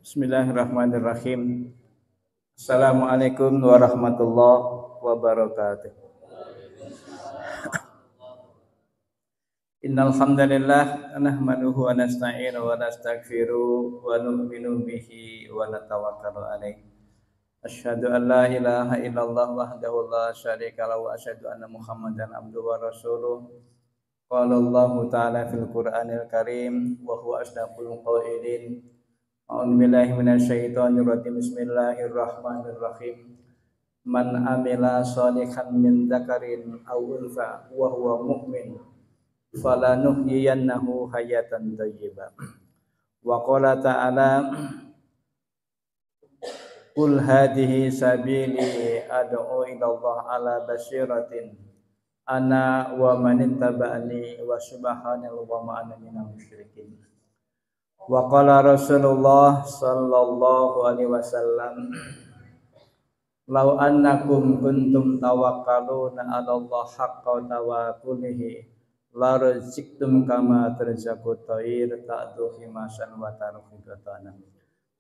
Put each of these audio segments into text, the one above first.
Bismillahirrahmanirrahim. Assalamualaikum warahmatullahi wabarakatuh. Innal hamdalillah nahmaduhu wa nasta'inu wa nastaghfiruh wa nu'minu bihi wa natawakkalu alaihi. Asyhadu an la ilaha illallah wahdahu la syarika lahu wa asyhadu anna Muhammadan abduhu wa rasuluh. Qala Allah ta'ala fil Qur'anil Karim wa huwa asdaqul qailin. A'udzu billahi minasyaitonir rajim. Bismillahirrahmanirrahim. Man amila sholihan min dzakarin aw untha wa huwa mu'min falanuhyiyannahu hayatan thayyibah. Wa qala ta'ala qul hadhihi sabili ad'u ila Allah ala basyiratin ana wa man ittaba'ani wa subhanallahi wa ma ana minal musyrikin. Wa qala Rasulullah sallallahu alaihi wasallam law annakum kuntum tawakkaluna 'ala Allah haqqa tawakkulihi la razaqtum kama tarzaqut tayr ta'du himasan wa taruhu qatana.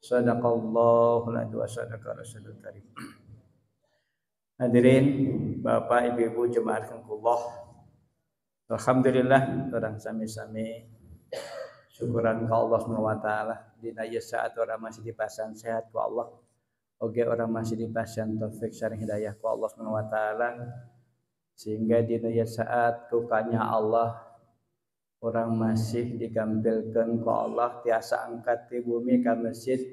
Sadaqallahu wa sadaqa rasulul karim. Hadirin Bapak Ibu jemaah rahimakumullah. Alhamdulillah orang sami-sami syukuran ke Allah SWT dina ieu saat orang masih dipasang sehat ku Allah. Oge orang masih dipasang taufik sareng hidayah ku Allah SWT sehingga dina ieu saat kukanya Allah orang masih digampilkeun ku Allah tiasa angkat di bumi ka masjid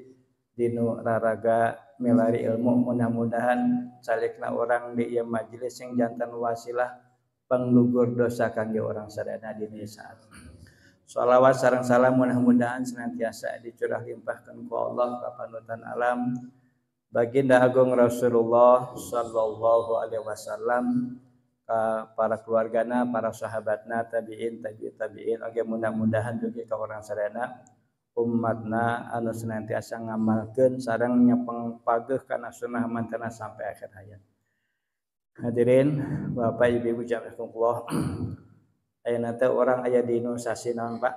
dinu raraga milari ilmu. Mudah-mudahan salikna orang di ieu majelis sing janten wasilah panglugur dosa kangge orang sadaya dina ieu saat. Shalawat sareng salam mudah-mudahan senantiasa dicurah limpahkan ku Allah ka panutan alam baginda agung Rasulullah sallallahu alaihi wasallam, ka para keluargana, para sahabatna, tabi'in, tabi'in, oge mudah-mudahan juga ka orang sadayana umatna anu senantiasa ngamalkeun sareng nyepeng pageuh kana sunnah mantena sampai akhir hayat. Hadirin Bapak Ibu jamaah Allah, ayeuna teh orang aya di sasi naon Pak?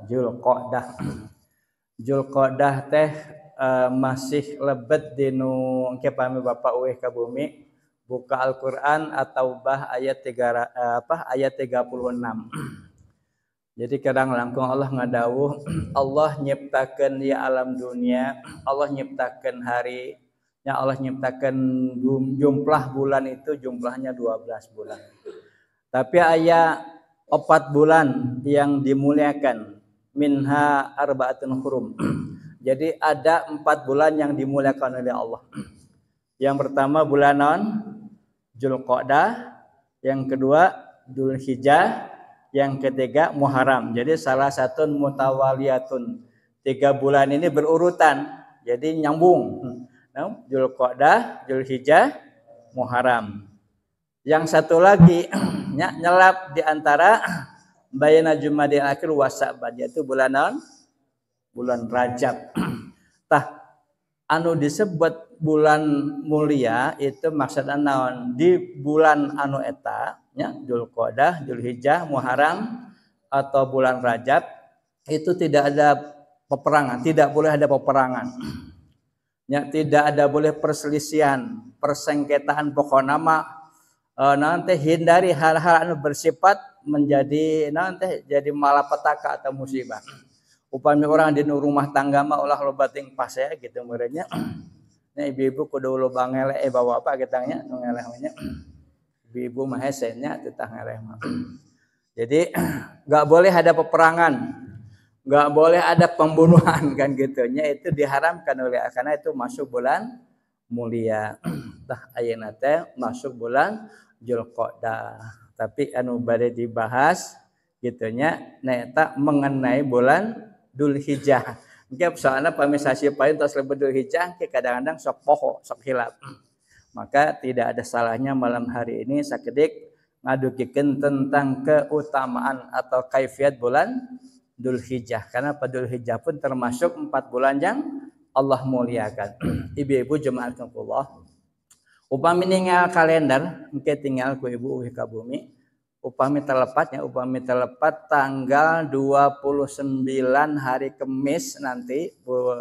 Zulqa'dah. Zulqa'dah teh masih lebet dinu engke pami Bapak eueuh ka bumi buka Al-Qur'an At-Taubah ayat 36. Jadi kadang langkung Allah ngadawuh Allah nyiptakeun ya alam dunia, Allah nyiptakeun hari, ya Allah nyiptakan jumlah bulan itu jumlahnya 12 bulan. Tapi aya 4 bulan yang dimuliakan. Minha arba'atun hurum. Jadi ada 4 bulan yang dimuliakan oleh Allah. Yang pertama bulan non Zulqa'dah, yang kedua Dzulhijjah, yang ketiga Muharram. Jadi salah satu mutawaliyatun. 3 bulan ini berurutan. Jadi nyambung. Zulqa'dah, Dzulhijjah, Muharram. Yang satu lagi nyelap di antara bayna Jumadil Akhir wa Sa'ban, yaitu bulan non? Bulan Rajab. Tah anu disebut bulan mulia itu maksudna naon? Di bulan anu eta nya Zulqa'dah, Dzulhijjah, Muharram atau bulan Rajab itu tidak ada peperangan, tidak boleh ada peperangan. Ya, tidak ada boleh perselisihan, persengketaan, pokoknya mah nanti hindari hal-hal anu bersifat menjadi nanti jadi malapetaka atau musibah. Upami orang di rumah tangga mah ulah loba ting pas ya gitu merenya. Nya ibu-ibu kudu loba ngeleh bawa apa kitanya nu ngeleh nya. Ibu-ibu mah hese nya tetah ngeleh mah. Jadi enggak boleh ada peperangan. Enggak boleh ada pembunuhan kan gitunya, itu diharamkan oleh karena itu masuk bulan mulia. Tah ayeuna teh masuk bulan Zulqa'dah. Tapi anu bade dibahas gitunya eta mengenai bulan Dzulhijjah. Engke soalna pamisasi pain tos lebet Dzulhijjah ke kadang-kadang sok poho, sok hilap. Maka tidak ada salahnya malam hari ini sakedik ngadukikeun tentang keutamaan atau kaifiat bulan Dzulhijjah, karena Dzulhijjah pun termasuk 4 bulan yang Allah muliakan. Ibu-ibu jemaah Allah, upami ningal kalender engke tinggal ku ibu ka bumi upami telepat tanggal 29 hari Kamis nanti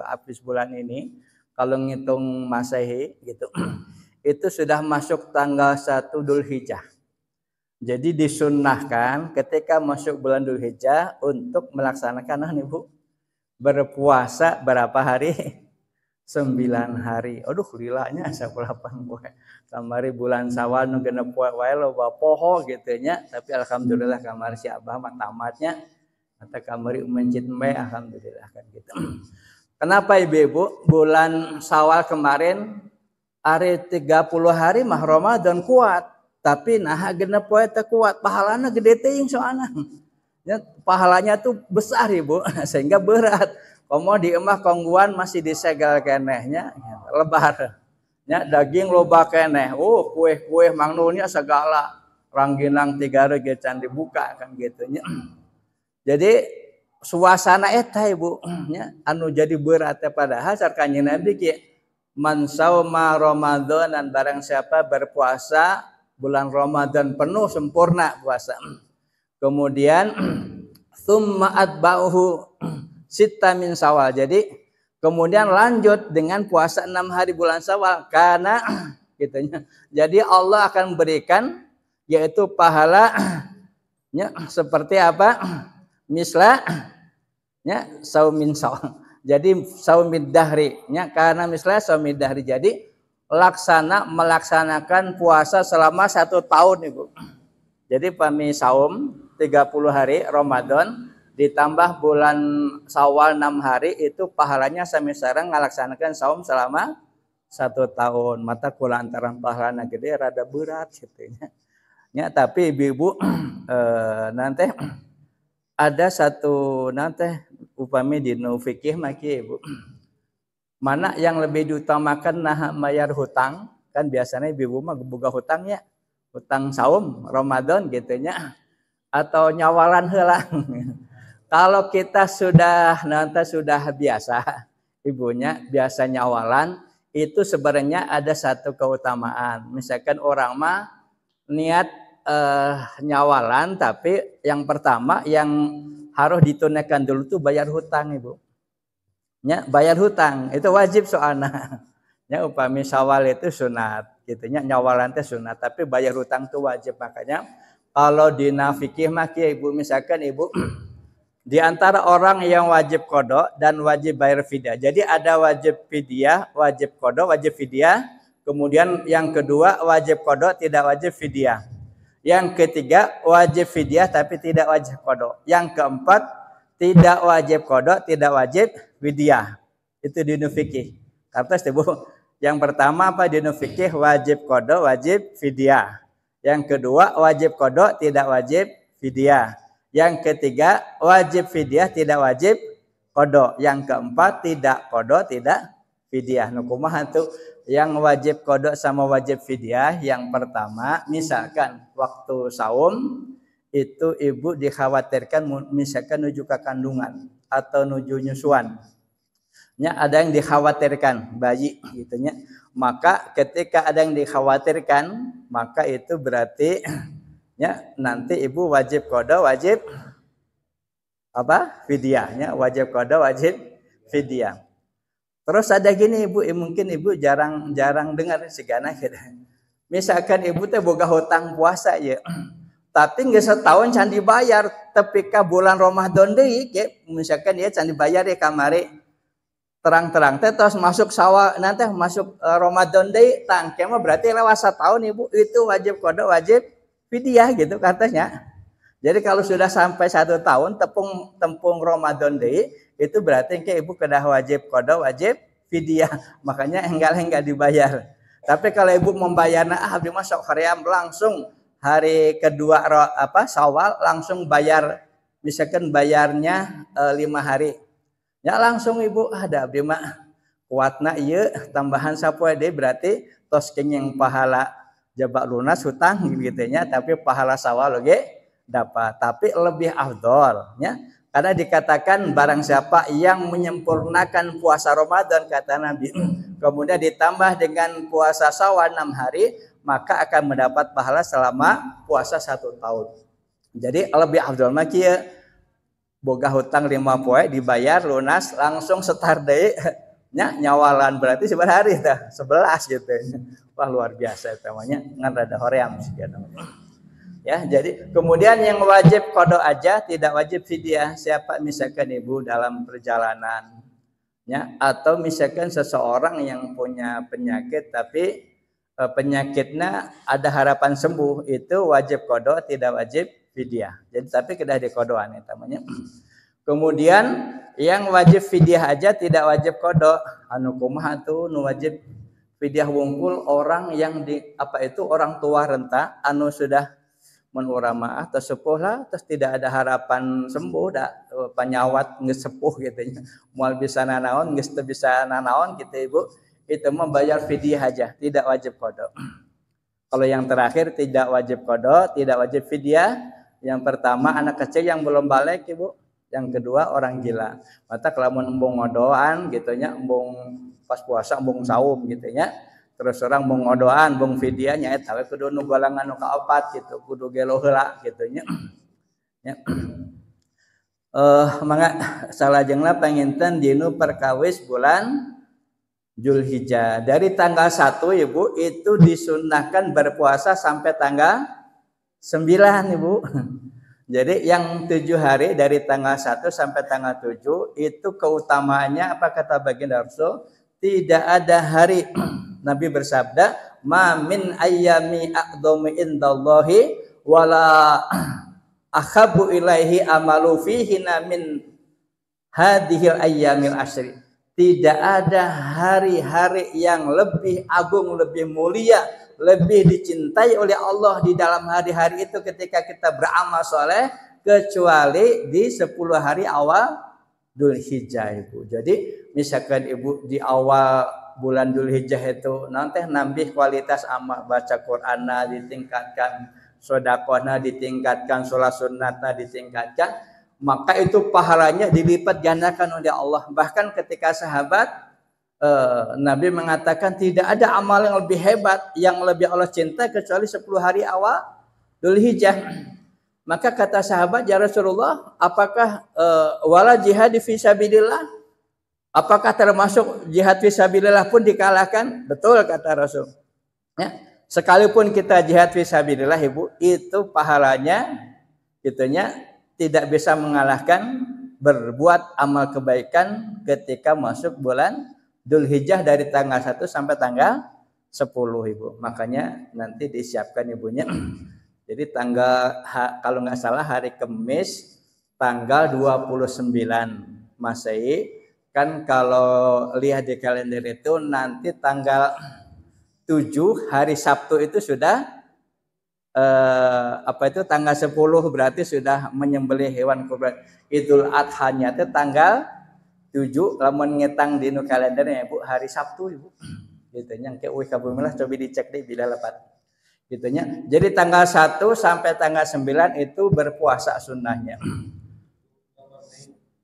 habis bulan ini kalau ngitung Masehi gitu. Itu sudah masuk tanggal 1 Dzulhijjah. Jadi disunnahkan ketika masuk bulan Dzulhijjah untuk melaksanakan Ibu berpuasa berapa hari? 9 hari. Aduh lilanya 18 poe. Kamari bulan Syawal nu genep poe wae loba poho gitu nya, tapi alhamdulillah kamari si Abah mah tamatnya. Mata kamari mencit meh alhamdulillah kan gitu. Kenapa Ibu? Bulan Syawal kemarin hari 30 hari mah Ramadan kuat, tapi nah genep poe teh kuat, pahalana gede teuing soalna. Ya, pahalanya tuh besar Ibu, sehingga berat. Komo di emah kongguan masih disegel kenehnya, lebar. Ya, daging loba keneh. Kue-kue mangnulnya segala rangginang 3 rege can dibuka kan gitu nya. Jadi suasana eta Ibu, ya, anu jadi berat padahal sarkanya Nabi ki man sauma Ramadan, barang siapa berpuasa bulan Ramadan penuh sempurna puasa. Kemudian summa atba'uhu Sita min Syawal. Jadi kemudian lanjut dengan puasa 6 hari bulan Syawal karena gitunya. Jadi Allah akan berikan yaitu pahala ya, seperti apa? Misla ya saumin Syawal. Jadi saumid dahri ya, karena misla saumid dahri. Jadi melaksanakan puasa selama 1 tahun Ibu. Jadi pami saum 30 hari Ramadan ditambah bulan Syawal 6 hari itu pahalanya sami sareng ngalaksanakan saum selama 1 tahun. Mata kula antaran pahalana gede rada berat gitu nya. Ya, tapi Ibu nanti ada satu nanti upami di fikih maki Ibu. Mana yang lebih diutamakan nah bayar hutang? Kan biasanya Ibu mah boga hutangnya. Hutang saum Ramadan gitu nya atau nyawalan heula. Kalau kita sudah biasa, ibunya biasa nyawalan, itu sebenarnya ada satu keutamaan. Misalkan orang mah niat nyawalan, tapi yang pertama yang harus ditunaikan dulu tuh bayar hutang Ibu. Ya, bayar hutang itu wajib soalnya. Ya, upami Syawal itu sunat, gitunya nyawalan itu sunat, tapi bayar hutang itu wajib. Makanya kalau di fikih mah Ibu misalkan Ibu di antara orang yang wajib qada dan wajib bayar fidyah. Jadi ada wajib fidyah, wajib qada, wajib fidyah. Kemudian yang kedua wajib qada tidak wajib fidyah. Yang ketiga wajib fidyah tapi tidak wajib qada. Yang keempat tidak wajib qada, tidak wajib fidyah. Itu di fikih. Karena Ibu, yang pertama apa di fikih wajib qada, wajib fidyah. Yang kedua wajib qada, tidak wajib fidyah. Yang ketiga wajib fidyah tidak wajib qada. Yang keempat tidak qada tidak fidyah. Nu kumaha tuh yang wajib qada sama wajib fidyah? Yang pertama misalkan waktu saum itu Ibu dikhawatirkan misalkan nuju ke kandungan atau nuju nyusuan. Ya, ada yang dikhawatirkan bayi gitunya. Maka ketika ada yang dikhawatirkan maka itu berarti ya, nanti Ibu wajib qada, wajib apa? Fidyahnya, wajib qada, wajib fidyah. Terus ada gini Ibu, mungkin Ibu jarang dengar sigana gitu. Misalkan Ibu teh boga hutang puasa ya. Tapi geus setahun can dibayar, tapi ka bulan Ramadan deui ge, misalkan ya can dibayar ya kamari. Terang-terang teh terus masuk Syawal nanti masuk Ramadan deui, tangke mah berarti lewat setahun Ibu itu wajib qada, wajib fidyah gitu katanya. Jadi kalau sudah sampai 1 tahun tepung Ramadan deui itu berarti ke Ibu kedah wajib qada, wajib fidyah. Makanya enggak dibayar. Tapi kalau Ibu membayarna abdi mah sok hoream langsung hari kedua Syawal langsung bayar, misalkan bayarnya 5 hari. Ya langsung Ibu ada abdi mah kuatna ieu tambahan sapoe deui berarti tos kenging pahala jabak lunas hutang gitu nya, tapi pahala Syawal oge dapat. Tapi lebih afdol ya. Karena dikatakan barang siapa yang menyempurnakan puasa Ramadan kata Nabi, kemudian ditambah dengan puasa Syawal 6 hari, maka akan mendapat pahala selama puasa 1 tahun. Jadi lebih afdal mah kieu boga hutang 5 poe dibayar lunas langsung setar deui nya nyawalan berarti seberapa hari tah 11 gitu. Wah luar biasa eta mah nya ngan rada hoream sih namanya. Ya, jadi kemudian yang wajib qada aja tidak wajib fidyah siapa misalkan ibu dalam perjalanan ya atau misalkan seseorang yang punya penyakit tapi penyakitnya ada harapan sembuh itu wajib qada tidak wajib fidyah. Jadi tapi kedah dikodoan itu namanya. Kemudian yang wajib fidyah aja tidak wajib qada. Anu kumaha tuh nu wajib fidyah wungkul orang yang di apa itu orang tua renta anu sudah menuramaah tersepuh lah terus tidak ada harapan sembuh dah penyawat geus sepuh gitu nya. Moal bisa nanaon geus teu bisa nanaon gitu Ibu. Itu membayar fidyah aja, tidak wajib qada. Kalau yang terakhir tidak wajib qada, tidak wajib fidyah. Yang pertama anak kecil yang belum balik Ibu. Yang kedua orang gila. Mata kelamun embung ngodoan gitu nya, embung pas puasa embung saum gitu nya. Terus orang embung ngodoan, embung fidyah nya eta we kudu nu golongan nu kaopat gitu, kudu gelo heula gitu nya. Ya. Mangga salajengna panginten dinu perkawis bulan Zulhijjah. Dari tanggal 1 Ibu itu disunahkan berpuasa sampai tanggal 9 Ibu. Jadi yang 7 hari dari tanggal 1 sampai tanggal 7 itu keutamaannya apa kata baginda Rasul? Tidak ada hari Nabi bersabda, "Ma min ayyami aqdami indallahi wala akhabu ilaihi amalu fihi min hadhil ayyamil asyri." Tidak ada hari-hari yang lebih agung, lebih mulia, lebih dicintai oleh Allah di dalam hari-hari itu ketika kita beramal soleh kecuali di 10 hari awal Dzulhijjah Ibu. Jadi misalkan Ibu di awal bulan Dzulhijjah itu nanti nambah kualitas amal baca Qur'anna ditingkatkan, sedekahna ditingkatkan, sholat sunnatna ditingkatkan, maka itu pahalanya dilipat gandakan oleh Allah. Bahkan ketika sahabat Nabi mengatakan tidak ada amal yang lebih hebat, yang lebih Allah cinta kecuali 10 hari awal Dzulhijjah. Maka kata sahabat, ya Rasulullah, apakah wala jihad fisabilillah? Apakah termasuk jihad fisabilillah pun dikalahkan? Betul kata Rasul. Ya, sekalipun kita jihad fisabilillah Ibu, itu pahalanya itunya tidak bisa mengalahkan berbuat amal kebaikan ketika masuk bulan Dzulhijjah dari tanggal 1 sampai tanggal 10 Ibu. Makanya nanti disiapkan Ibunya. Jadi tanggal kalau nggak salah hari Kamis tanggal 29 Masehi. Kan kalau lihat di kalender itu nanti tanggal 7 hari Sabtu itu sudah apa itu tanggal 10 berarti sudah menyembelih hewan kurban. Idul Adha-nya itu tanggal 7 lamun ngetang di nu kalendernya Ibu hari Sabtu Ibu. Gitu nya ke euy kabumilah coba dicek deh bila lepat. Gitu nya. Jadi tanggal 1 sampai tanggal 9 itu berpuasa sunnahnya.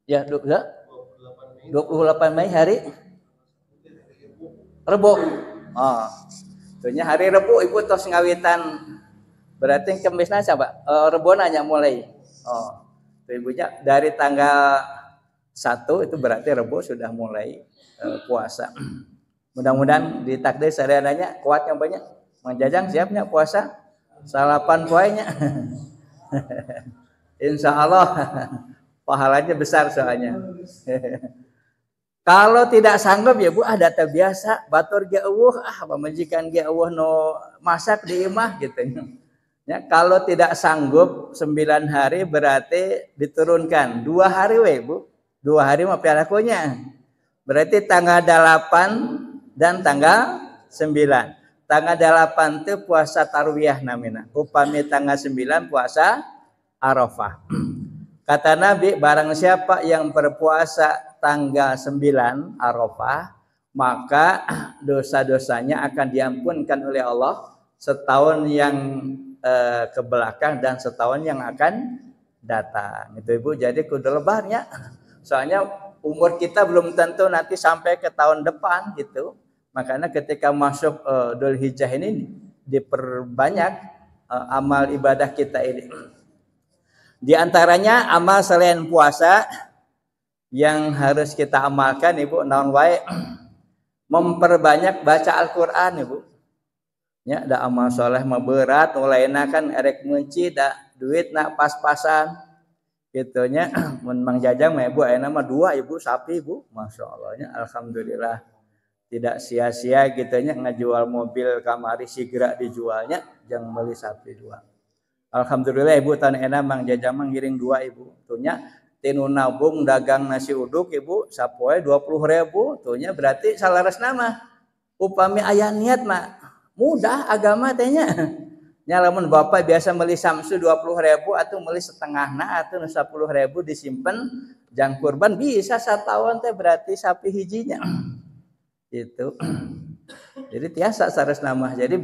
Ya, 28 Mei hari Rebo. Oh. Itunya hari Rebo Ibu tos ngawitan. Berarti Kemisna siapa? Rebo nanya mulai. Oh, itu Ibunya dari tanggal 1 itu berarti Rebo sudah mulai puasa. Mudah-mudahan ditakdir seadanya kuatnya banyak. Mang Jajang siapnya puasa? Salapan poinnya. Insya Allah pahalanya besar soalnya. Kalau tidak sanggup ya Bu, ada terbiasa batur ge eueuh pamajikan ge eueuh no masak di imah gitu. Ya, kalau tidak sanggup 9 hari berarti diturunkan 2 hari we Bu. 2 hari mah piarakunya. Berarti tanggal 8 dan tanggal 9. Tanggal 8 itu puasa tarwiyah namina. Upami tanggal 9 puasa Arafah. Kata Nabi, barang siapa yang berpuasa tanggal 9 Arafah, maka dosa-dosanya akan diampunkan oleh Allah setahun yang ke belakang dan setahun yang akan datang. Itu Ibu, jadi kudu lebarnya. Soalnya umur kita belum tentu nanti sampai ke tahun depan gitu. Makanya ketika masuk Dzulhijjah ini diperbanyak amal ibadah kita ini. Di antaranya amal selain puasa yang harus kita amalkan Ibu naon wae memperbanyak baca Al-Qur'an Ibu. Ya, da amal soleh mah berat, mulainya kan erek menci da duit nak pas-pasan gitu nya. Mun Mang Jajang mah Ibu ayeuna mah 2 Ibu sapi Ibu. Masyaallah nya alhamdulillah. Tidak sia-sia gitu nya ngajual mobil kamari segera dijualnya jeung meuli sapi 2. Alhamdulillah Ibu tahun ena Mang Jajang mah ngiring 2 Ibu. Tunya tinu nabung dagang nasi uduk Ibu sapoe 20.000 tunya berarti salaresna mah upami aya niat mah mudah agama teh nya. Nya lamun Bapak biasa meuli samsu 20.000 atau meuli setengahna atau 10.000 disimpen jang kurban bisa satahun teh berarti sapi hijinya. Gitu. Jadi tiasa saresna mah. Jadi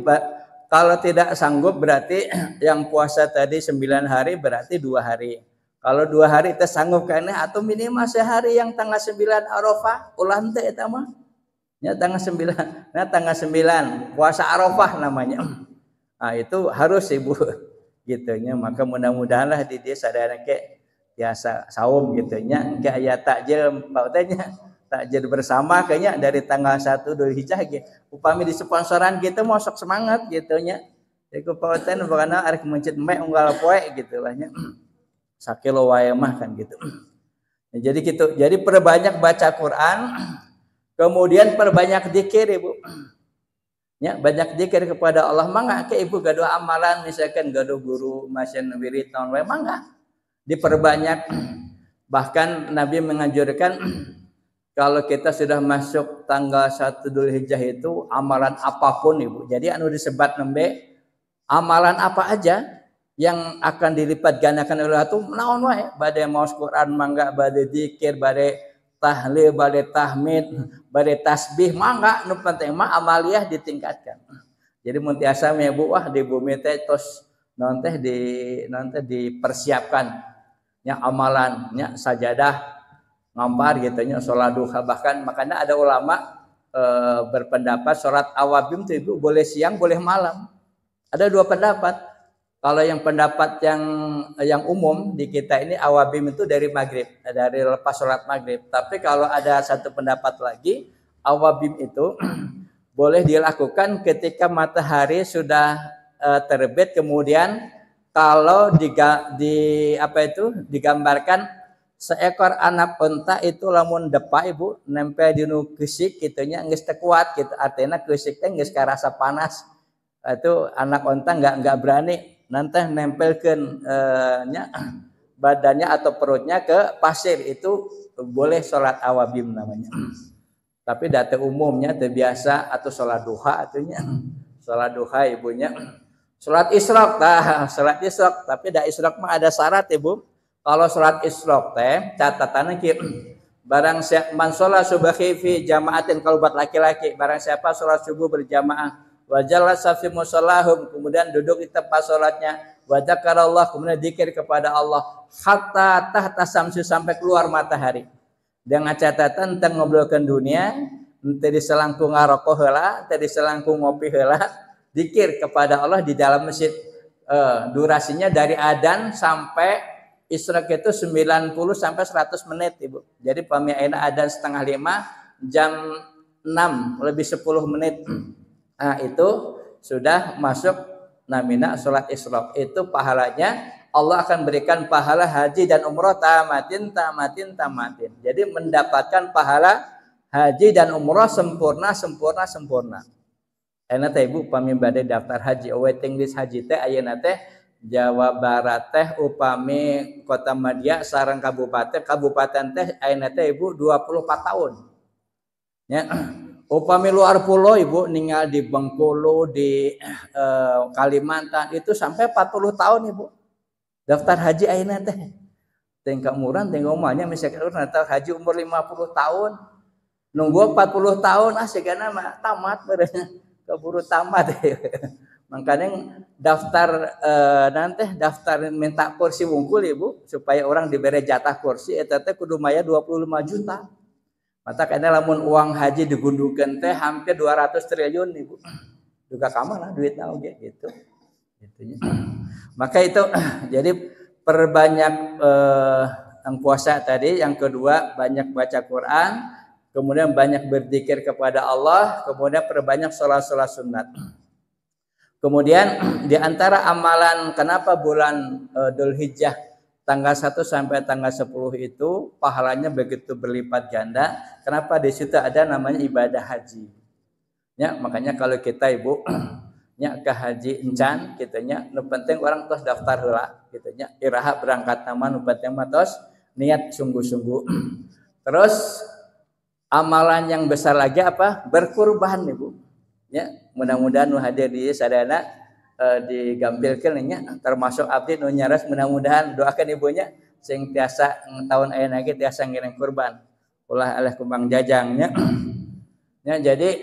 kalau tidak sanggup berarti yang puasa tadi 9 hari berarti 2 hari. Kalau 2 hari teh sanggup kena atau minimal sehari yang tanggal 9 Arafah ulah teh eta mah. Ya tanggal 9. Nah tanggal 9 puasa Arafah namanya. Nah itu harus Ibu gitu nya. Maka mudah-mudahanlah di dia sadar ke biasa saum gitu nya engke aya takjil pautnya. Takjil bersama kayaknya dari tanggal 1 Dzulhijjah gitu. Upami di sponsoran gitu mau sok semangat gitu nya. Jadi pauten bakana arek mencit mek unggal poe gitu lah nya. Sakilo wae mah kan gitu. Nah, jadi gitu. Jadi perbanyak baca Quran, kemudian perbanyak zikir Ibu. Ya, banyak zikir kepada Allah. Mangga ke Ibu gaduh amalan misalkan gaduh guru masyan wirid tahun wae mangga. Diperbanyak. Bahkan Nabi menganjurkan kalau kita sudah masuk tanggal 1 Dzulhijjah itu amalan apapun Ibu. Jadi anu disebat nembe amalan apa aja yang akan dilipat gandakan oleh Allah itu naon wae bade maos Quran mangga bade zikir bade tahlil bade tahmid bade tasbih mangga nu penting mah amaliyah ditingkatkan. Jadi mun tiasa mah Ibu wah di bumi teh tos naon teh dipersiapkan nya amalan nya sajadah ngampar gitu nya salat duha bahkan makanya ada ulama berpendapat salat awabim itu Ibu boleh siang boleh malam. Ada 2 pendapat. Kalau yang pendapat yang umum di kita ini awabim itu dari maghrib, dari lepas sholat maghrib. Tapi kalau ada satu pendapat lagi, awabim itu boleh dilakukan ketika matahari sudah terbit. Kemudian kalau digambarkan seekor anak unta itu lamun depa Ibu nempel di nu keusik gitunya geus teu kuat gitu. Artinya keusik teh geus karasa panas. Itu anak unta enggak berani nanti nempelkan badannya atau perutnya ke pasir itu boleh sholat awabim namanya. Tapi data umumnya terbiasa atau sholat duha atunya sholat duha ibunya sholat isyraq sholat isyraq tapi da isyraq mah ada syarat Ibu. Kalau sholat isyraq teh catatannya barang man sholat subahi fi jamaatin kalau buat laki-laki barang siapa sholat subuh berjamaah wajallah safi musallahum kemudian duduk di tempat sholatnya wadzkarallah kemudian zikir kepada Allah hatta tahta samsu sampai keluar matahari dengan catatan teu ngobrolkeun dunia teu diselangkung ngaroko heula teu diselangkung ngopi heula zikir kepada Allah di dalam masjid. Durasinya dari adzan sampai isyraq itu 90 sampai 100 menit Ibu. Jadi pami ayeuna adzan 4:30 jam 6 lebih 10 menit. Nah itu sudah masuk namina sholat isyraq. Itu pahalanya Allah akan berikan pahala haji dan umroh tamatin. Jadi mendapatkan pahala haji dan umroh sempurna. Ayeuna teh Ibu upami bade daftar haji waiting list haji teh ayeuna teh Jawa Barat teh upami Kota Madia sareng kabupaten teh ayeuna teh Ibu 24 tahun. Ya. Upami luar pulau Ibu ninggal di Bengkulu di Kalimantan itu sampai 40 tahun Ibu. Daftar haji ayeuna teh. Tingkat murah tinggal umahnya misalkan daftar haji umur 50 tahun. Nunggu 40 tahun sigana mah tamat beureunya. Keburu tamat. Makanya daftar nanti daftar minta kursi wungkul Ibu supaya orang diberi jatah kursi eta teh kudu maya 25 juta. Mata kayaknya lamun uang haji digundukan teh hampir 200 triliun Ibu. Juga kamana duitna oge gitu. Maka itu jadi perbanyak yang puasa tadi, yang kedua banyak baca Quran, kemudian banyak berzikir kepada Allah, kemudian perbanyak sholat-sholat sunat. Kemudian di antara amalan kenapa bulan Dzulhijjah tanggal 1 sampai tanggal 10 itu pahalanya begitu berlipat ganda. Kenapa? Di situ ada namanya ibadah haji. Ya, makanya kalau kita Ibu nya ke haji encan kitanya nu penting orang tos daftar heula kitanya iraha berangkat nama nu penting mah tos niat sungguh-sungguh. Terus amalan yang besar lagi apa? Berkurban Ibu. Ya, mudah-mudahan nu hadir di sadayana digampilkeun nya termasuk abdi nu nyaras, mudah-mudahan doakan ibunya sing tiasa tahun ayeuna ge tiasa ngiring kurban. Ulah aleh kumbang jajangnya. Ya, jadi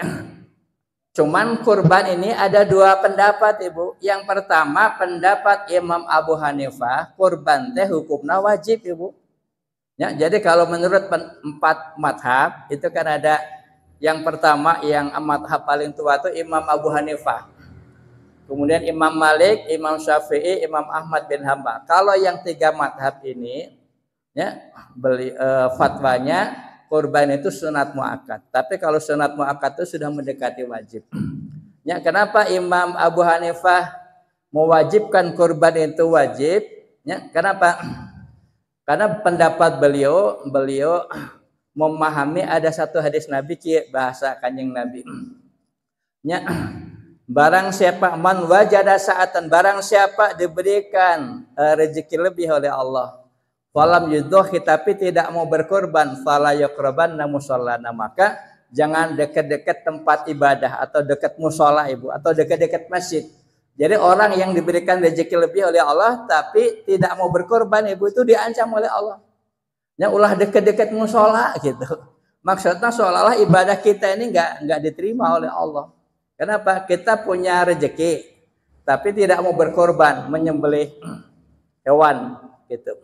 cuman kurban ini ada dua pendapat Ibu. Yang pertama pendapat Imam Abu Hanifah, kurban teh hukumna wajib Ibu. Ya, jadi kalau menurut 4 madhab itu kan ada yang pertama yang madhab paling tua itu Imam Abu Hanifah. Kemudian Imam Malik, Imam Syafi'i, Imam Ahmad bin Hanbal. Kalau yang 3 madhab ini ya fatwanya kurban itu sunat muakkad. Tapi kalau sunat muakkad itu sudah mendekati wajib. Ya, kenapa Imam Abu Hanifah mewajibkan kurban itu wajib? Ya, kenapa? Karena pendapat beliau memahami ada satu hadis Nabi bahasa Kanjeng Nabi. Ya, barang siapa man wajada saatan, barang siapa diberikan rezeki lebih oleh Allah, falam yudhi tapi tidak mau berkorban, fala yaqrabanna musallana, maka jangan dekat-dekat tempat ibadah atau dekat musola Ibu atau dekat-dekat masjid. Jadi orang yang diberikan rezeki lebih oleh Allah tapi tidak mau berkorban Ibu itu diancam oleh Allah. Ya ulah dekat-dekat musola gitu. Maksudnya seolah-olah ibadah kita ini enggak diterima oleh Allah. Kenapa? Kita punya rezeki tapi tidak mau berkorban, menyembelih hewan gitu.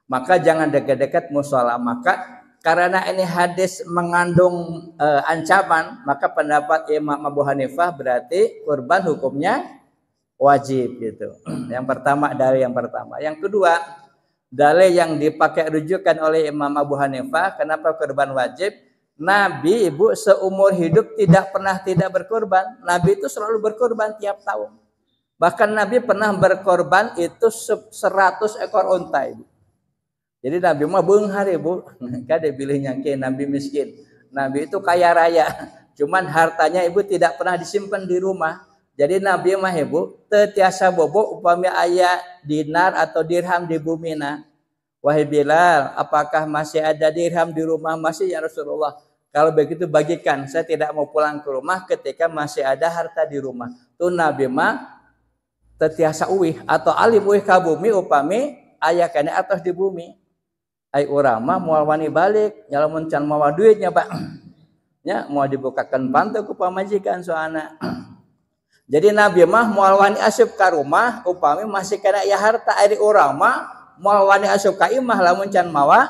Maka jangan dekat-dekat musola. Maka karena ini hadis mengandung ancaman, maka pendapat Imam Abu Hanifah berarti kurban hukumnya wajib gitu. Yang pertama, dalil yang pertama. Yang kedua, dalil yang dipakai rujukan oleh Imam Abu Hanifah kenapa kurban wajib? Nabi Ibu seumur hidup tidak pernah tidak berkorban. Nabi itu selalu berkorban tiap tahun. Bahkan Nabi pernah berkorban itu 100 ekor unta Ibu. Jadi Nabi mah beunghar Ibu. Kade bilihnya ke Nabi miskin. Nabi itu kaya raya. Cuman hartanya Ibu tidak pernah disimpan di rumah. Jadi Nabi mah Ibu tetiasa bobo upami aya dinar atau dirham di bumi na. Wahai Bilal, apakah masih ada dirham di rumah? Masih ya Rasulullah. Kalau begitu bagikan, saya tidak mau pulang ke rumah ketika masih ada harta di rumah. Tuh Nabi mah tetiasa uih atau alim uih ka bumi upami aya kene atas di bumi. Ai urang mah moal wani balik, nyalamun can mawa duitnya Pak. Ya, mau dibukakan pantai ku pamajikan soalna. Jadi Nabi mah moal wani asup ka rumah upami masih kena ya harta ari urang mah moal wani asup ka imah lamun can mawa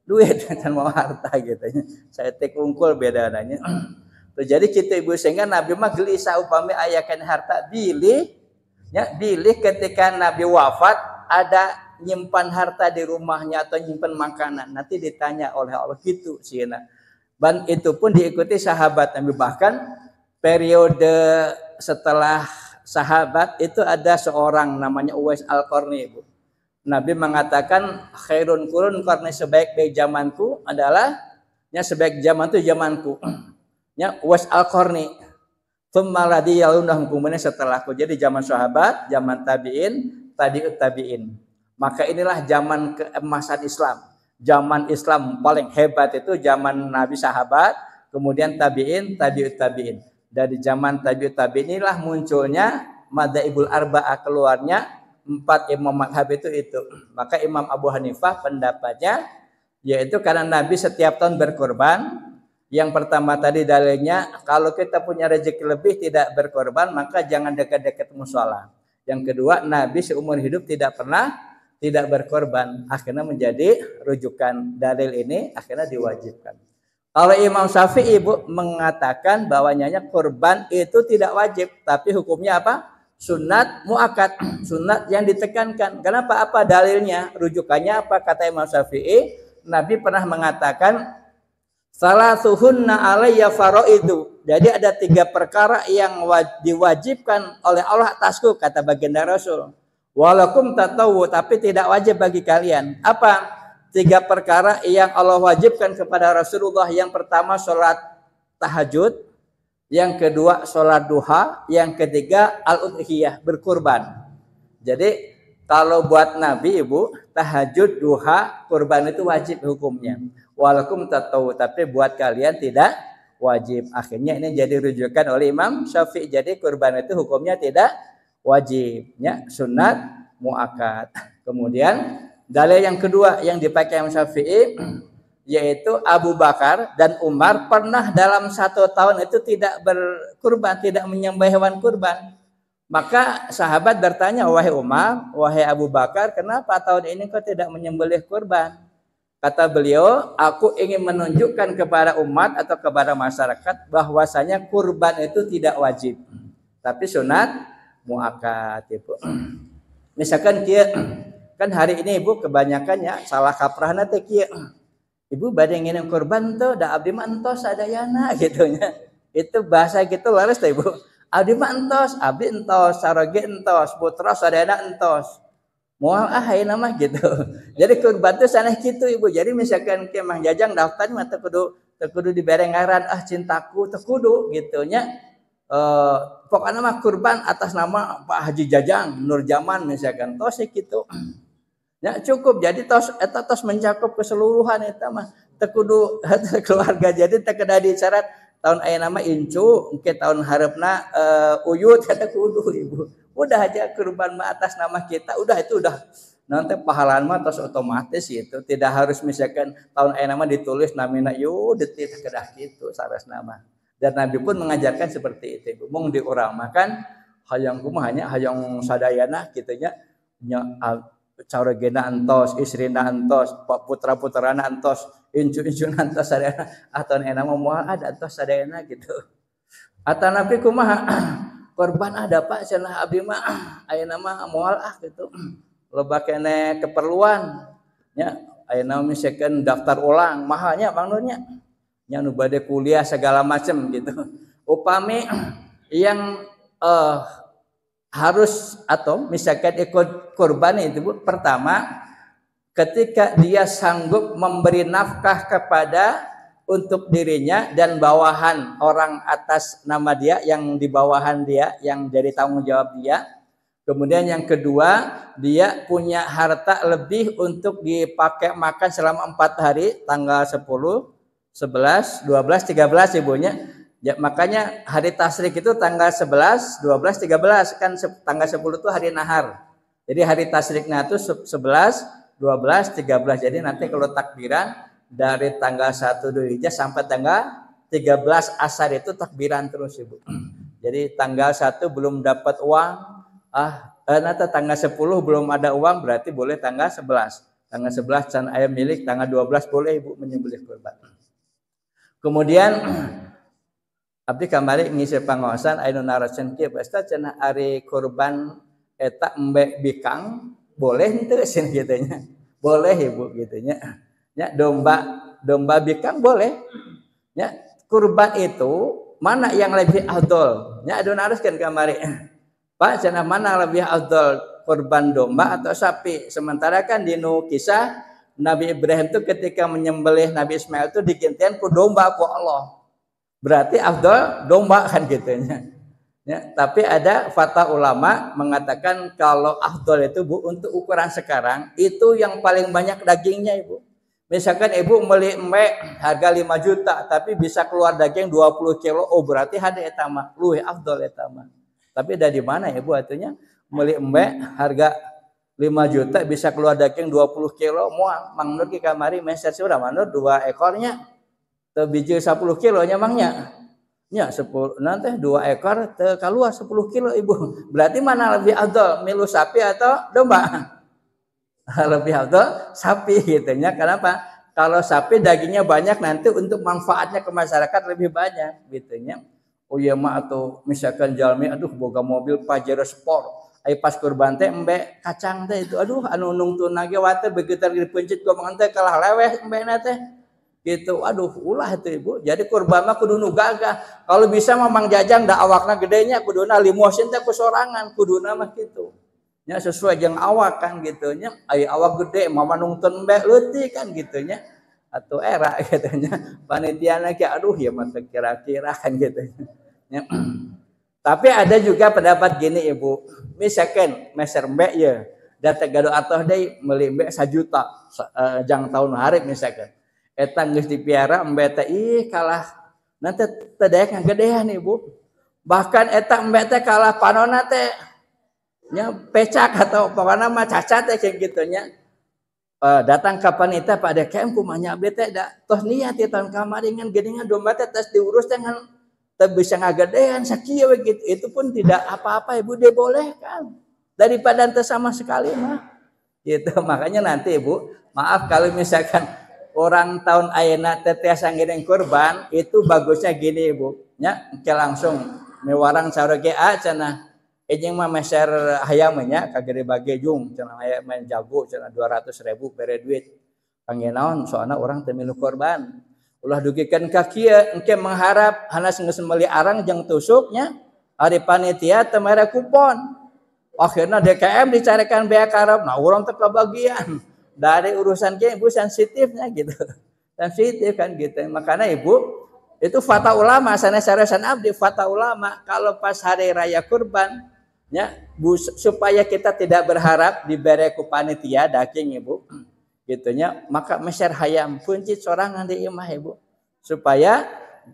duit can mawa harta gitu. Saya tek ungkul beda adanya. Jadi kita Ibu sehingga Nabi mah gelisah upami aya kena harta bilih ketika Nabi wafat ada nyimpan harta di rumahnya atau nyimpan makanan, nanti ditanya oleh Allah gitu sieuna. Dan itu pun diikuti sahabat Nabi, bahkan periode setelah sahabat itu ada seorang namanya Uwais Al-Qarni Ibu. Nabi mengatakan khairun qurun qarni, sebaik-baik zamanku adalah sebaik zaman itu zamanku. Uwais Al-Qarni. Tsumma radiyallahu kemudian setelahku. Jadi zaman sahabat, zaman tabi'in, tabi'ut tabi'in. Maka inilah zaman keemasan Islam. Zaman Islam paling hebat itu zaman Nabi sahabat, kemudian tabi'in, tabi'ut tabi'in. Dari zaman tabi'ut tabi'in inilah munculnya Madhaibul Arba'ah, keluarnya 4 imam madhab itu. Maka Imam Abu Hanifah pendapatnya yaitu karena Nabi setiap tahun berkorban. Yang pertama tadi dalilnya kalau kita punya rezeki lebih tidak berkorban maka jangan dekat-dekat mushola. Yang kedua, Nabi seumur hidup tidak pernah tidak berkorban. Akhirnya menjadi rujukan dalil ini, akhirnya diwajibkan. Kalau Imam Syafi'i Ibu mengatakan bahwanya kurban itu tidak wajib, tapi hukumnya apa? sunat muakkad, sunat yang ditekankan. Kenapa? Apa dalilnya? Rujukannya apa? Kata Imam Syafi'i, Nabi pernah mengatakan salasuhunna alayya faraidu. Jadi ada 3 perkara yang diwajibkan oleh Allah atasku, kata baginda Rasul. Walakum tatawu, tapi tidak wajib bagi kalian. Apa? 3 perkara yang Allah wajibkan kepada Rasulullah. Yang pertama salat tahajud, yang kedua sholat duha, yang ketiga al-udhiyah, berkurban. Jadi kalau buat Nabi Ibu, tahajud, duha, kurban itu wajib hukumnya. Walakum tatawu, tapi buat kalian tidak wajib. Akhirnya ini jadi rujukan oleh Imam Syafi'i. Jadi kurban itu hukumnya tidak wajib, ya, sunat muakkad. Kemudian dalil yang kedua yang dipakai Imam Syafi'i, yaitu Abu Bakar dan Umar pernah dalam 1 tahun itu tidak berkurban, tidak menyembelih hewan kurban. Maka sahabat bertanya, wahai Umar, wahai Abu Bakar, kenapa tahun ini kau tidak menyembelih kurban? Kata beliau, aku ingin menunjukkan kepada umat atau kepada masyarakat bahwasanya kurban itu tidak wajib, tapi sunat muakkad, Ibu. Misalkan kia, kan hari ini Ibu kebanyakannya salah kaprahna teh kia. Ibu badai ngirim kurban tuh da abdi mah entos sadayana gitunya. Itu bahasa gitu laras teh Ibu. Abdi mah entos, abdi entos, saroge entos, putra sadayana entos. Moal hayeuna mah gitu. Jadi kurban tuh saneh gitu Ibu. Jadi misalkan ke Mang Jajang daftar mah teu kudu dibere ngaran cintaku teu kudu gitunya. Pokoknya mah kurban atas nama Pak Haji Jajang Nur Jaman misalkan tos gitu. Ya cukup, jadi tos mencakup keseluruhan eta mah teu kudu keluarga, jadi teu kedah disyarat tahun aya nama incu engke tahun hareupna uyut kata kudu Ibu. Udah aja kurban mah atas nama kita, udah itu udah nanti pahalaan mah tos otomatis itu, tidak harus misalkan tahun aya nama ditulis namina yu detik kedah kitu sanes nama. Dan Nabi pun mengajarkan seperti itu Ibu. Mung di urang makan hayang kumaha nya hayang sadayana kitu nya caragena entos, istrina entos, putra-putrana entos, incu-incuna entos sadayana, atau enama moal ada entos sadayana gitu. Atau Nabi kumaha korban ada Pak cenah abdi mah ayeuna mah moal gitu. Loba kene keperluan nya ayeuna misalkan daftar ulang mahalnya Bang Nurnya. Nya nu bade kuliah segala macam gitu. Upami yang harus atau misalkan ikut kurban itu Bu, pertama ketika dia sanggup memberi nafkah kepada untuk dirinya dan bawahan orang atas nama dia, yang di bawahan dia, yang jadi tanggung jawab dia. Kemudian yang kedua, dia punya harta lebih untuk dipakai makan selama 4 hari, tanggal 10, 11, 12, 13 ibunya. Ya, makanya hari tasrik itu tanggal 11, 12, 13 kan tanggal 10 itu hari nahar. Jadi hari tasriknya itu 11, 12, 13. Jadi nanti kalau takbiran dari tanggal 1 Dzulhijjah sampai tanggal 13 asar itu takbiran terus Ibu. Jadi tanggal 1 belum dapat uang, nanti tanggal 10 belum ada uang berarti boleh tanggal 11. Tanggal 11 can ayam milik, tanggal 12 boleh Ibu menyembelih kurban. Kemudian abdi kamari ngisi pangaosan anu narasen kieu pesta cenah ari kurban eta embe bikang boleh henteu cenah kitu nya. Boleh Ibu kitu nya. Nya domba bikang boleh. Nya kurban itu mana yang lebih afdol? Nya anu naraskeun kamari. Pak cenah mana lebih afdol, kurban domba atau sapi? Sementara kan di nu kisah Nabi Ibrahim itu ketika menyembelih Nabi Ismail itu dikintian ku domba ku Allah. Berarti afdal domba kan gitunya. Ya, tapi ada fatwa ulama mengatakan kalau afdal itu Bu untuk ukuran sekarang itu yang paling banyak dagingnya Ibu. Misalkan Ibu beli embe harga 5 juta tapi bisa keluar daging 20 kilo, oh berarti hade eta mah luwih afdal eta mah. Tapi dari mana Ibu atunya beli embe harga 5 juta bisa keluar daging 20 kilo moal Mang Nur ki kamari meser surah Mang Nur 2 ekornya teu biji 10 kilo nya mangnya nya 10 nanti 2 ekor teu kaluar 10 kilo Ibu. Berarti mana lebih afdal milu sapi atau domba? Lebih afdal sapi gitu nya. Kenapa? Kalau sapi dagingnya banyak nanti untuk manfaatnya ke masyarakat lebih banyak gitu nya. Oh iya mah atau misalkan jalmi aduh boga mobil Pajero Sport. Ai pas kurban teh embe kacang teh itu aduh anu nungtun ge wae begitu dipencet gomongan teh kalah leweh embena teh. Gitu. Aduh ulah itu Ibu. Jadi kurban mah kudu nu gagah. Kalau bisa Mang Jajang da awakna gedenya kuduna limosin teh ku sorangan kuduna mah kitu. Nya sesuai jeung awak kan gitu nya. Ai awak gede mama nungtun embe leutik kan gitu nya. Atau era gitu nya. Panitia lagi aduh ya mah kira-kira kan gitu. Ya. Tapi ada juga pendapat gini Ibu. Misalkan meser embe ya. Data gado atoh deui meuli embe 1 juta jang tahun hareup misalkan. Eta geus dipiara embe teh ih kalah nanti teh daek ngagedean Ibu. Bahkan eta embe teh kalah panonna teh nya pecak atau pokona mah cacat teh kitu nya. Datang ke panitia Pak DKM kumaha abdi teh da tos niat ti tahun kamari ngan geuningan domba teh tos diurus teh ngan teu bisa ngagedean sakieu we gitu. Itu pun tidak apa-apa Ibu dibolehkan. Daripada teu sama sekali mah. Gitu. Makanya nanti Ibu, maaf kalau misalkan orang tahun ayeuna teh tiasa ngiring kurban itu bagusnya gini Ibu nya ke langsung mewarang sarege a cenah ejeng mah meser hayam nya kagede bage jung cenah aya main jago cenah 200.000 bere duit kangge naon soalna urang teu milu kurban ulah dugikeun ka kieu engke mengharap hanas geus meuli arang jeung tusuk nya ari panitia teu mere kupon akhirna DKM dicarekan bea karep nah urang teh kabagian dari urusan ke Ibu sensitifnya gitu. Sensitif kan gitu. Makanya Ibu itu fatwa ulama sanes-sanesan abdi fatwa ulama kalau pas hari raya kurban ya supaya kita tidak berharap diberi ku panitia daging Ibu gitunya maka meser hayam puncit sorangan di imah Ibu supaya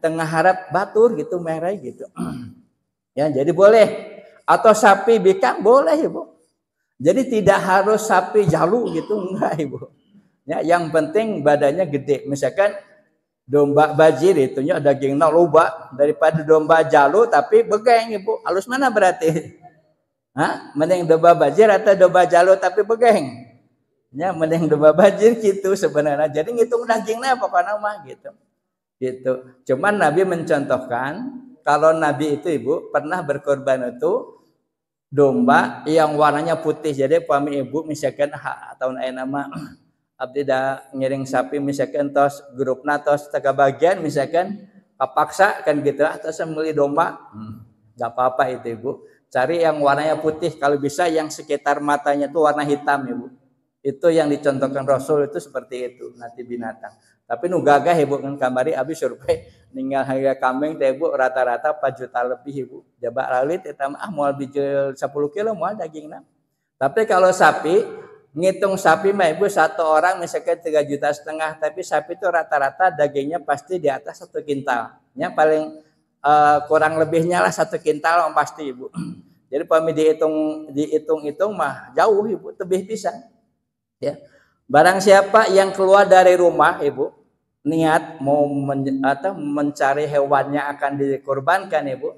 tengah harap batur gitu merah gitu. Ya jadi boleh atau sapi bikang boleh Ibu. Jadi tidak harus sapi jalu gitu enggak Ibu. Ya, yang penting badannya gede. Misalkan domba bajir itunya dagingnya loba daripada domba jalu tapi begeng Ibu. Halus mana berarti? Hah? Mending domba bajir atau domba jalu tapi begeng? Ya, mending domba bajir gitu sebenarnya. Jadi ngitung dagingnya pokoknya mah gitu. Gitu. Cuman Nabi mencontohkan kalau Nabi itu Ibu pernah berkorban itu domba yang warnanya putih. Jadi pami Ibu misalkan tahun ayeuna nama abdi da ngiring sapi misalkan tos grupna tos tega bagian misalkan kapaksa kan gitu atas meuli domba enggak apa-apa itu Ibu. Cari yang warnanya putih kalau bisa yang sekitar matanya tuh warna hitam Ibu. Itu yang dicontohkan Rasul itu seperti itu nanti binatang. Tapi nu gagah Ibu kan kamari abdi survei ninggal harga kambing teh Ibu rata-rata 4 juta lebih Ibu. Jaba lalit eta mah moal bijil 10 kilo moal dagingna. Tapi kalau sapi ngitung sapi mah Ibu satu orang misalkan 3,5 juta tapi sapi itu rata-rata dagingnya pasti di atas 1 kintal. Ya paling kurang lebihnya lah 1 kintal pasti Ibu. Jadi pami dihitung mah jauh Ibu tebih pisan. Ya. Barang siapa yang keluar dari rumah Ibu niat mau mencari hewannya akan dikorbankan Ibu,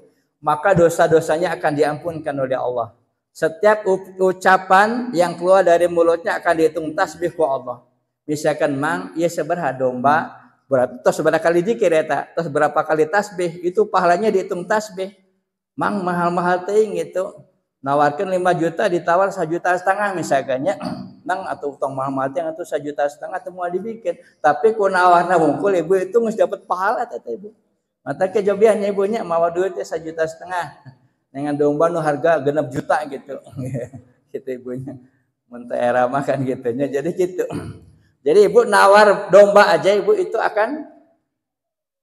maka dosa-dosanya akan diampunkan oleh Allah. Setiap ucapan yang keluar dari mulutnya akan dihitung tasbih ku Allah. Misalkan mang ieu sabaraha domba berarti tos berapa kali zikir eta, tos berapa kali tasbih, itu pahalanya dihitung tasbih. Mang mahal-mahal teuing gitu. Nawarkan 5 juta ditawar 1,5 juta misalkannya nang atau utang mahal teh atuh 1,5 juta teu moal dibikin tapi ku nawarna hungkul Ibu itu geus dapat pahala teh Ibu mata kejobiannya Ibunya mawa duit teh 1,5 juta dengan domba nu harga 6 juta gitu gitu Ibunya mun teh era mah kan gitunya jadi gitu jadi Ibu nawar domba aja Ibu itu akan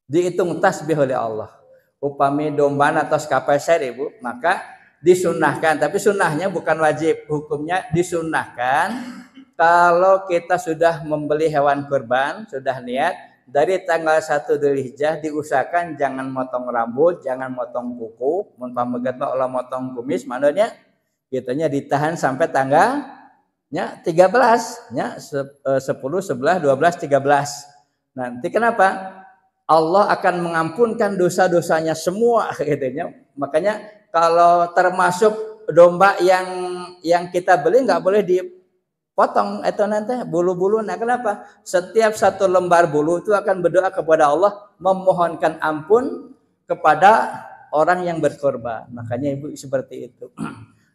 dihitung tasbih oleh Allah upami domba atas kapeser Ibu maka disunahkan, tapi sunnahnya bukan wajib, hukumnya disunahkan kalau kita sudah membeli hewan kurban, sudah niat dari tanggal 1 Dzulhijjah diusahakan jangan motong rambut, jangan motong kuku, mun pamegat mah ulah motong kumis, mananya gitunya ditahan sampai tanggal nya 13, nya 10, 11, 12, 13. Nanti kenapa? Allah akan mengampunkan dosa-dosanya semua gitu. Makanya kalau termasuk domba yang kita beli nggak boleh dipotong itu nanti bulu-bulu. Nah kenapa? Setiap 1 lembar bulu itu akan berdoa kepada Allah memohonkan ampun kepada orang yang berkorban. Makanya ibu seperti itu.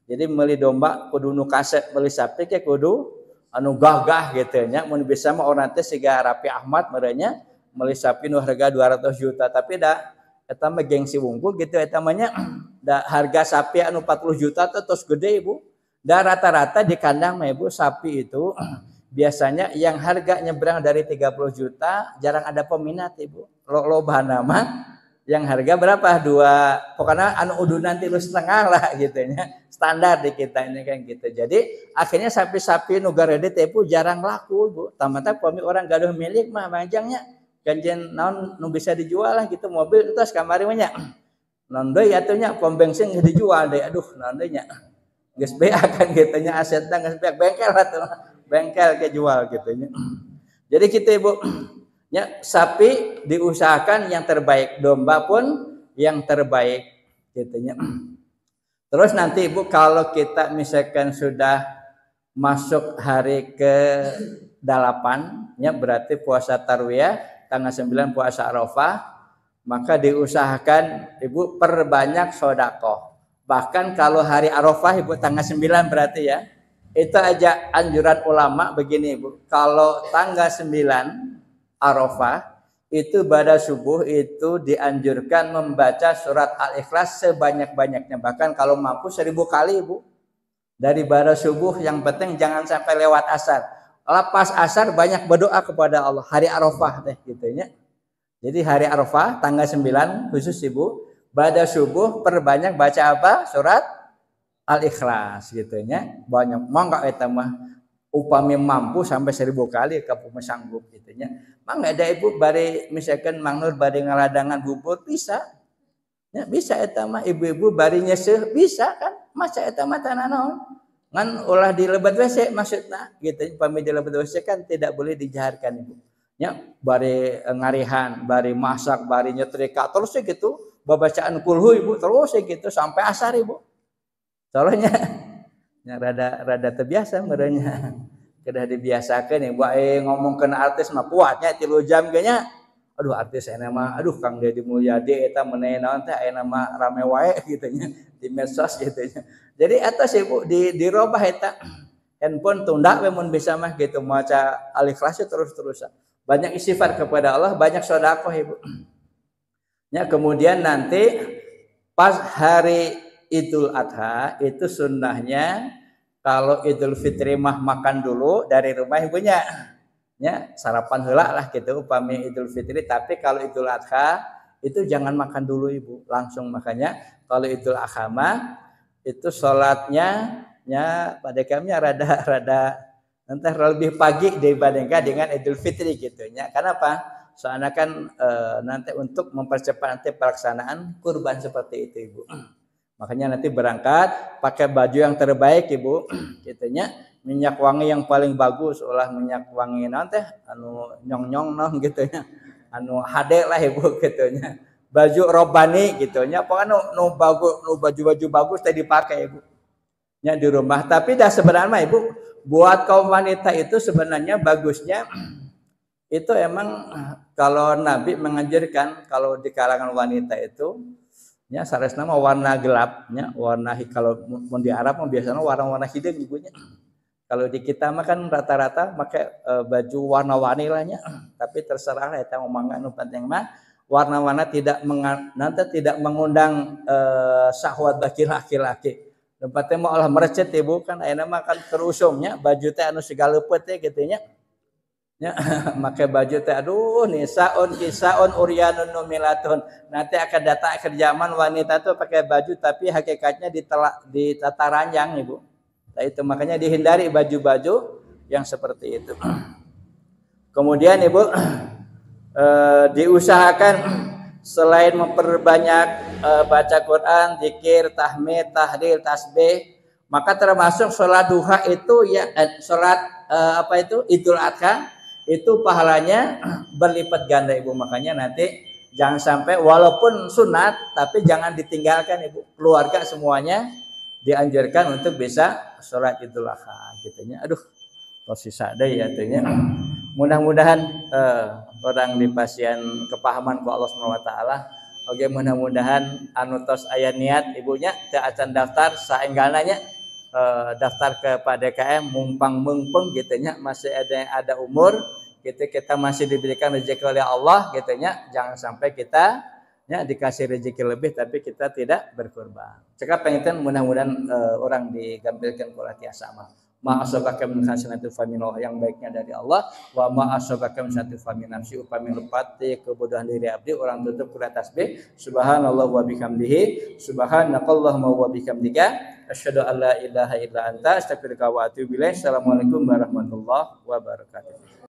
Jadi meuli domba kudu nu kasep, meuli sapi ke kudu anu gagah gitu nya. Mun bisa mah orang teh siga Rapi Ahmad merenya meuli sapi nu harga 200 juta tapi da eta mah gengsi wungkul gitu eta mah nya. Da harga sapi anu 40 juta terus gede ibu. Da rata-rata di kandang mah ibu sapi itu biasanya yang harga nyebrang dari 30 juta jarang ada peminat ibu. Lobana mah yang harga berapa? Pokoknya anu udunan 3,5 lah gitu nya. Standar di kita ini kan gitu. Jadi akhirnya sapi-sapi nu garede teh jarang laku ibu. Tamatna pami orang gaduh milik mah manjangnya ganjen naon nu bisa dijual lah gitu mobil entos kamari mah nya. Naon deui atuh nya pom bensin dijual deh. Aduh naon deui nya. Geus beak kan gitu nya asetna geus beak bengkel atuh. Bengkel ke jual gitu nya. Jadi kita ibu ya, sapi diusahakan yang terbaik, domba pun yang terbaik gitu ya. Terus nanti ibu kalau kita misalkan sudah masuk hari ke-8 ya berarti puasa tarwiyah tanggal 9 puasa Arafah, maka diusahakan ibu perbanyak sedekah. Bahkan kalau hari Arafah ibu tanggal 9 berarti ya. Itu aja anjuran ulama begini ibu. Kalau tanggal 9 Arafah itu pada subuh itu dianjurkan membaca surat Al-Ikhlas sebanyak-banyaknya, bahkan kalau mampu 1000 kali ibu. Dari pada subuh yang penting jangan sampai lewat asar. Lepas asar banyak berdoa kepada Allah hari Arafah teh gitu ya. Jadi hari Arafah tanggal 9 khusus ibu pada subuh perbanyak baca apa? Surat Al-Ikhlas gitu ya. Banyak mangga eta mah upami mampu sampai 1000 kali kamu sanggup gitu nya. Mangga ada ibu bari misalkan Mang Nur bari ngaladangan bubur bisa. Ya bisa eta mah ibu-ibu bari nyeseuh bisa kan. Maca eta mah tanah naon. Ngan ulah di lebat WC maksudna gitu. Upami di lebat WC kan tidak boleh dijaharkan ibu. Ya bari ngarihan, bari masak, bari nyetrika terus gitu. Babacaan kulhu ibu terus gitu sampai asar ibu. Soalnya ya rada terbiasa merenya kedah dibiasakan ya buat ngomongkeun artis mah kuatnya 3 jam kayaknya aduh artis enak mah aduh Kang Deddy Mulyadi eta meuneh naon teh aya nama rame wae gitu nya di medsos gitu nya. Jadi atas ibu dirobah eta handphone tunda we mun bisa mah gitu maca Al-Ikhlas terus-terusan. Banyak istighfar kepada Allah, banyak sedekah ibu. Ya kemudian nanti pas hari Idul Adha itu sunnahnya kalau Idul Fitri mah makan dulu dari rumah ibunya, ya sarapan heula lah gitu upami Idul Fitri. Tapi kalau Idul Adha itu jangan makan dulu ibu, langsung makanya kalau Idul Adha mah itu sholatnya ya pada kami rada nanti lebih pagi dibandingkan dengan Idul Fitri gitunya. Kenapa? Soalnya kan nanti untuk mempercepat nanti pelaksanaan kurban seperti itu ibu. Makanya nanti berangkat pakai baju yang terbaik ibu, gitunya minyak wangi yang paling bagus, olah minyak wangi nanti anu nyong-nyong noh gitunya, anu hade lah ibu gitunya, baju robani gitunya, pokoknya nu bagus, nu baju-baju bagus tadi dipakai ibu, nya di rumah. Tapi dah sebenarnya ibu buat kaum wanita itu sebenarnya bagusnya itu emang kalau Nabi mengajarkan kalau di kalangan wanita itu ya saresna mah warna gelapnya warna kalau mau di Arab mah biasanya warna-warna hidung ibunya. Kalau di kita mah kan rata-rata pakai baju warna-warni lahnya, tapi terserah lah eta mangga nu penting mah warna-warna nanti tidak mengundang syahwat bagi laki-laki. Tempatnya mah olah merecet ibu kan ayeuna mah kan terusumnya baju teh anu sigaleupet teh kitu nya. Ya, pakai baju teh aduh nisaun kisaun uryanun numilatun. Nanti akan datang akhir zaman wanita tuh pakai baju tapi hakikatnya ditata ranjang ibu. Nah, itu makanya dihindari baju-baju yang seperti itu. Kemudian ibu diusahakan selain memperbanyak baca Quran, zikir, tahmid, tahlil, tasbih, maka termasuk sholat duha itu ya sholat Idul Adha itu pahalanya berlipat ganda ibu. Makanya nanti jangan sampai walaupun sunat tapi jangan ditinggalkan ibu. Keluarga semuanya dianjurkan untuk bisa sholat Idul Adha gitunya. Aduh tersisa deh ya tuhnya. Mudah-mudahan orang di pasien kepahaman ku Allah Subhanahu wa taala Oke, mudah-mudahan anu tos aya niat ibunya teu acan daftar saenggalna nya daftar ke DKM mumpang mengpeng gitu nya, masih ada umur gitu, kita masih diberikan rezeki oleh Allah gitu nya, jangan sampai kita ya dikasih rezeki lebih tapi kita tidak berkorban. Cekap penginten mudah-mudahan orang digampilkan kula tiasa mah. Ma asabaka min hasanatin faminallah, yang baiknya dari Allah, wa ma asabaka min sayyi'atin famin nafsi, upami lupati kebodohan diri abdi orang tutup kula tasbih subhanallah wa bihamdihi subhanakallahumma wa bihamdika asyhadu an la ilaha illa anta astaghfiruka wa atubu ilaik. Assalamualaikum warahmatullahi wabarakatuh.